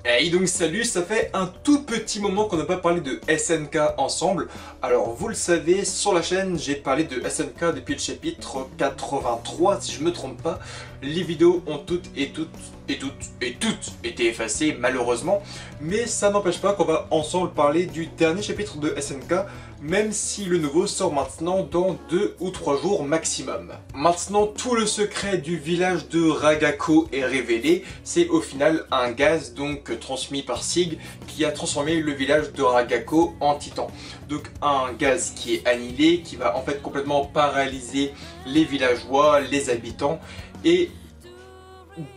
Hey donc salut, ça fait un tout petit moment qu'on n'a pas parlé de SNK ensemble. Alors vous le savez, sur la chaîne j'ai parlé de SNK depuis le chapitre 83 si je me trompe pas. Les vidéos ont toutes été effacées malheureusement. Mais ça n'empêche pas qu'on va ensemble parler du dernier chapitre de SNK, même si le nouveau sort maintenant dans 2 ou 3 jours maximum. Maintenant tout le secret du village de Ragako est révélé. C'est au final un gaz donc transmis par Sig qui a transformé le village de Ragako en titan. Donc un gaz qui est annihilé, qui va en fait complètement paralyser les villageois, les habitants, et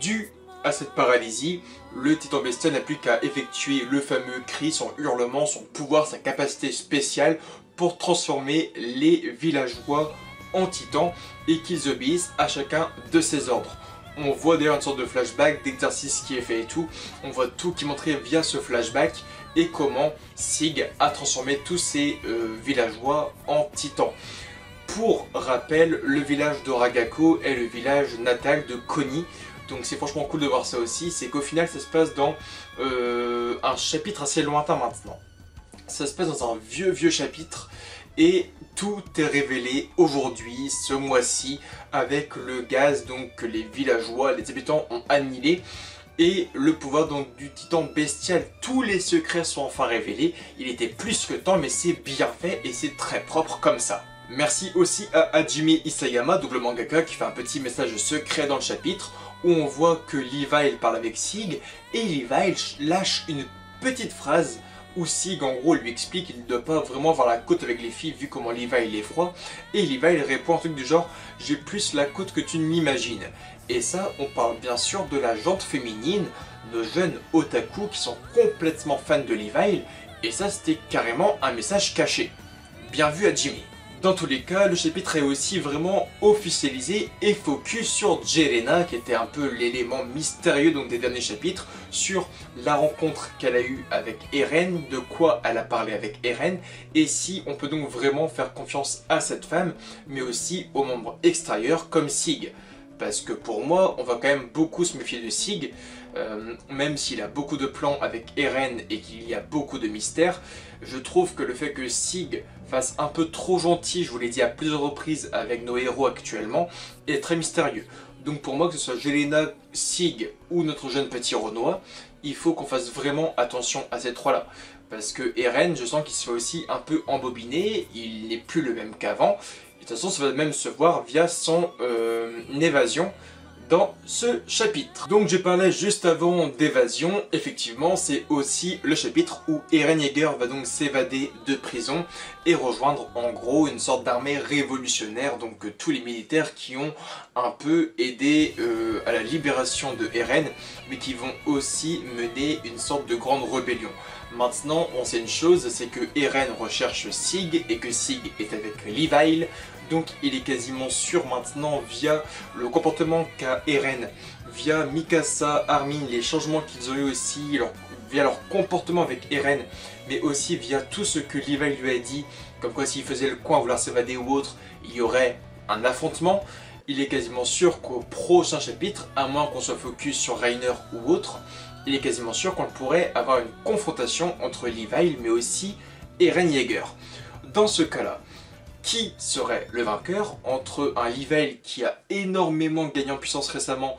dû à cette paralysie, le titan bestial n'a plus qu'à effectuer le fameux cri, son hurlement, son pouvoir, sa capacité spéciale pour transformer les villageois en titans et qu'ils obéissent à chacun de ses ordres. On voit d'ailleurs une sorte de flashback d'exercice qui est fait et tout. On voit tout qui est montré via ce flashback et comment Sig a transformé tous ces villageois en titans. Pour rappel, le village de Ragako est le village natal de Koni. Donc c'est franchement cool de voir ça aussi. C'est qu'au final ça se passe dans un chapitre assez lointain maintenant. Ça se passe dans un vieux chapitre. Et tout est révélé aujourd'hui, ce mois-ci, avec le gaz donc, que les villageois, les habitants ont annihilé, et le pouvoir donc, du titan bestial. Tous les secrets sont enfin révélés. Il était plus que temps, mais c'est bien fait et c'est très propre comme ça. Merci aussi à Hajime Isayama, double mangaka, qui fait un petit message secret dans le chapitre, où on voit que Levi parle avec Sig, et Levi lâche une petite phrase où Sig en gros lui explique qu'il ne doit pas vraiment avoir la côte avec les filles vu comment Levi il est froid, et Levi il répond un truc du genre j'ai plus la côte que tu ne m'imagines. Et ça on parle bien sûr de la jante féminine, nos jeunes otaku qui sont complètement fans de Levi, et ça c'était carrément un message caché. Bien vu à Jimmy. Dans tous les cas, le chapitre est aussi vraiment officialisé et focus sur Jelena, qui était un peu l'élément mystérieux donc, des derniers chapitres, sur la rencontre qu'elle a eue avec Eren, de quoi elle a parlé avec Eren, et si on peut donc vraiment faire confiance à cette femme, mais aussi aux membres extérieurs comme Sig. Parce que pour moi, on va quand même beaucoup se méfier de Sig, même s'il a beaucoup de plans avec Eren et qu'il y a beaucoup de mystères. Je trouve que le fait que Sig fasse un peu trop gentil, je vous l'ai dit à plusieurs reprises avec nos héros actuellement, est très mystérieux. Donc pour moi, que ce soit Jelena, Sig ou notre jeune petit Renoir, il faut qu'on fasse vraiment attention à ces trois-là. Parce que Eren, je sens qu'il se fait aussi un peu embobiner, il n'est plus le même qu'avant. De toute façon, ça va même se voir via son évasion dans ce chapitre. Donc j'ai parlé juste avant d'évasion, effectivement c'est aussi le chapitre où Eren Yeager va donc s'évader de prison et rejoindre en gros une sorte d'armée révolutionnaire, donc tous les militaires qui ont un peu aidé à la libération de Eren, mais qui vont aussi mener une sorte de grande rébellion. Maintenant on sait une chose, c'est que Eren recherche Sig et que Sig est avec Levi. Donc il est quasiment sûr maintenant via le comportement qu'a Eren, via Mikasa, Armin, les changements qu'ils ont eu aussi, via leur comportement avec Eren, mais aussi via tout ce que Levi lui a dit, comme quoi s'il faisait le coin à vouloir s'évader ou autre, il y aurait un affrontement. Il est quasiment sûr qu'au prochain chapitre, à moins qu'on soit focus sur Reiner ou autre, il est quasiment sûr qu'on pourrait avoir une confrontation entre Levi mais aussi Eren Yeager. Dans ce cas-là, qui serait le vainqueur entre un Levi qui a énormément gagné en puissance récemment,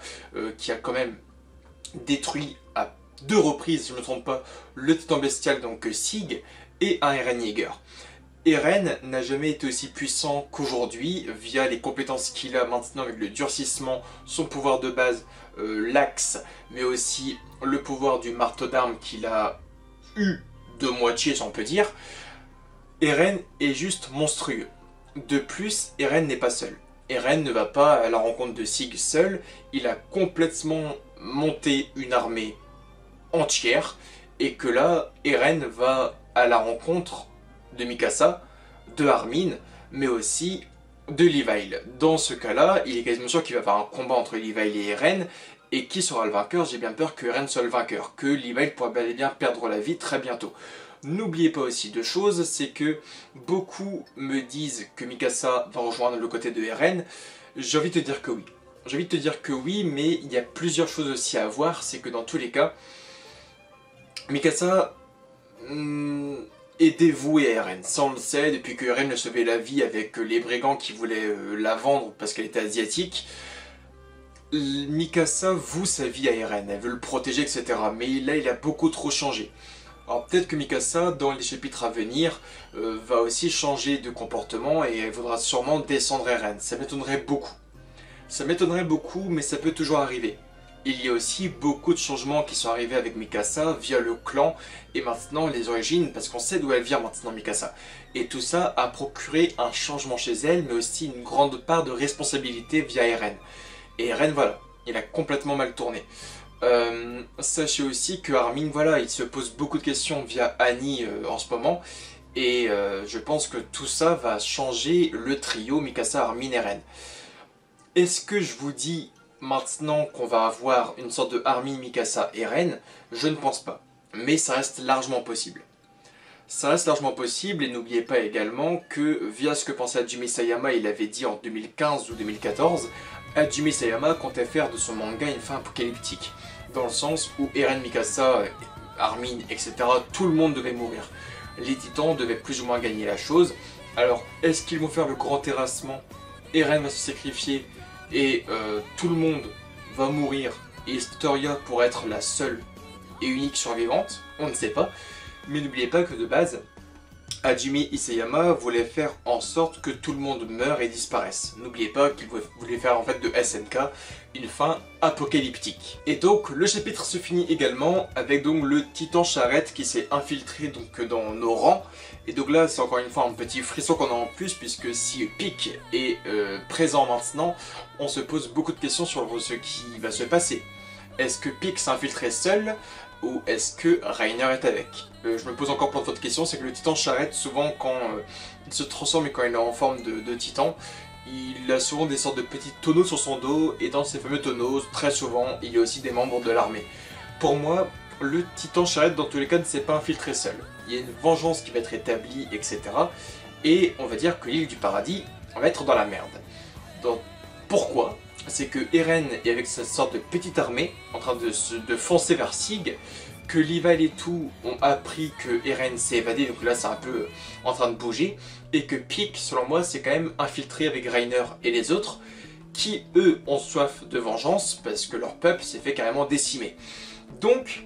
qui a quand même détruit à 2 reprises, si je ne me trompe pas, le titan bestial, donc Sig, et un Eren Yeager. Eren n'a jamais été aussi puissant qu'aujourd'hui, via les compétences qu'il a maintenant avec le durcissement, son pouvoir de base, l'axe, mais aussi le pouvoir du marteau d'armes qu'il a eu de moitié, si on peut dire. Eren est juste monstrueux. De plus, Eren n'est pas seul. Eren ne va pas à la rencontre de Sig seul, il a complètement monté une armée entière, et que là, Eren va à la rencontre de Mikasa, de Armin, mais aussi de Levi. Dans ce cas-là, il est quasiment sûr qu'il va y avoir un combat entre Levi et Eren, et qui sera le vainqueur? J'ai bien peur que Eren soit le vainqueur, que Levi pourra bel et bien perdre la vie très bientôt. N'oubliez pas aussi deux choses, c'est que beaucoup me disent que Mikasa va rejoindre le côté de Eren. J'ai envie de te dire que oui. J'ai envie de te dire que oui, mais il y a plusieurs choses aussi à voir, c'est que dans tous les cas, Mikasa est dévouée à Eren, ça on le sait, depuis que Eren lui a sauvé la vie avec les brigands qui voulaient la vendre parce qu'elle était asiatique. Mikasa voue sa vie à Eren, elle veut le protéger, etc. Mais là, il a beaucoup trop changé. Alors peut-être que Mikasa, dans les chapitres à venir, va aussi changer de comportement et elle voudra sûrement descendre Eren. Ça m'étonnerait beaucoup. Ça m'étonnerait beaucoup, mais ça peut toujours arriver. Il y a aussi beaucoup de changements qui sont arrivés avec Mikasa via le clan et maintenant les origines, parce qu'on sait d'où elle vient maintenant Mikasa. Et tout ça a procuré un changement chez elle, mais aussi une grande part de responsabilité via Eren. Et Eren, voilà, il a complètement mal tourné. Sachez aussi que Armin, voilà, il se pose beaucoup de questions via Annie en ce moment. Et je pense que tout ça va changer le trio Mikasa, Armin, Eren. Est-ce que je vous dis maintenant qu'on va avoir une sorte de Armin, Mikasa, Eren? Je ne pense pas. Mais ça reste largement possible. Ça reste largement possible et n'oubliez pas également que via ce que pensait Hajime Isayama, il avait dit en 2015 ou 2014, Hajime Isayama comptait faire de son manga une fin apocalyptique. Dans le sens où Eren, Mikasa, Armin, etc. tout le monde devait mourir. Les titans devaient plus ou moins gagner la chose. Alors, est-ce qu'ils vont faire le grand terrassement? Eren va se sacrifier et tout le monde va mourir et Historia pourrait être la seule et unique survivante? On ne sait pas. Mais n'oubliez pas que de base, Hajime Isayama voulait faire en sorte que tout le monde meure et disparaisse. N'oubliez pas qu'il voulait faire en fait de SNK une fin apocalyptique. Et donc le chapitre se finit également avec donc le titan charrette qui s'est infiltré donc dans nos rangs. Et donc là c'est encore une fois un petit frisson qu'on a en plus, puisque si Pieck est présent maintenant, on se pose beaucoup de questions sur ce qui va se passer. Est-ce que Pieck s'est infiltré seul ou est-ce que Reiner est avec? Je me pose encore plein d'autres questions. C'est que le titan charrette, souvent quand il se transforme et quand il est en forme de titan, il a souvent des sortes de petits tonneaux sur son dos, et dans ces fameux tonneaux, très souvent, il y a aussi des membres de l'armée. Pour moi, le titan charrette dans tous les cas ne s'est pas infiltré seul. Il y a une vengeance qui va être établie, etc. Et on va dire que l'île du paradis va être dans la merde. Donc, pourquoi? C'est que Eren est avec sa sorte de petite armée en train de foncer vers Sig, que Levi et tout ont appris que Eren s'est évadé, donc là c'est un peu en train de bouger, et que Pieck, selon moi, s'est quand même infiltré avec Reiner et les autres, qui eux ont soif de vengeance parce que leur peuple s'est fait carrément décimer. Donc,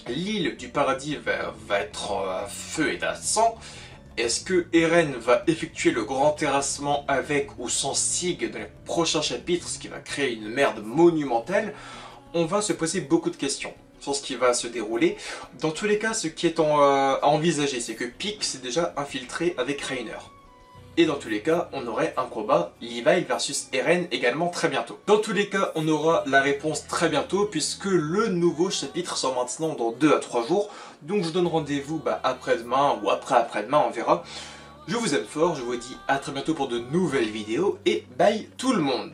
l'île du paradis va être à feu et à sang. Est-ce que Eren va effectuer le grand terrassement avec ou sans Sig dans les prochains chapitres, ce qui va créer une merde monumentale? On va se poser beaucoup de questions sur ce qui va se dérouler. Dans tous les cas, ce qui est à envisager, c'est que Pieck s'est déjà infiltré avec Reiner. Et dans tous les cas, on aurait un combat Levi versus Eren également très bientôt. Dans tous les cas, on aura la réponse très bientôt, puisque le nouveau chapitre sort maintenant dans 2 à 3 jours. Donc je vous donne rendez-vous après-demain ou après-après-demain, on verra. Je vous aime fort, je vous dis à très bientôt pour de nouvelles vidéos, et bye tout le monde!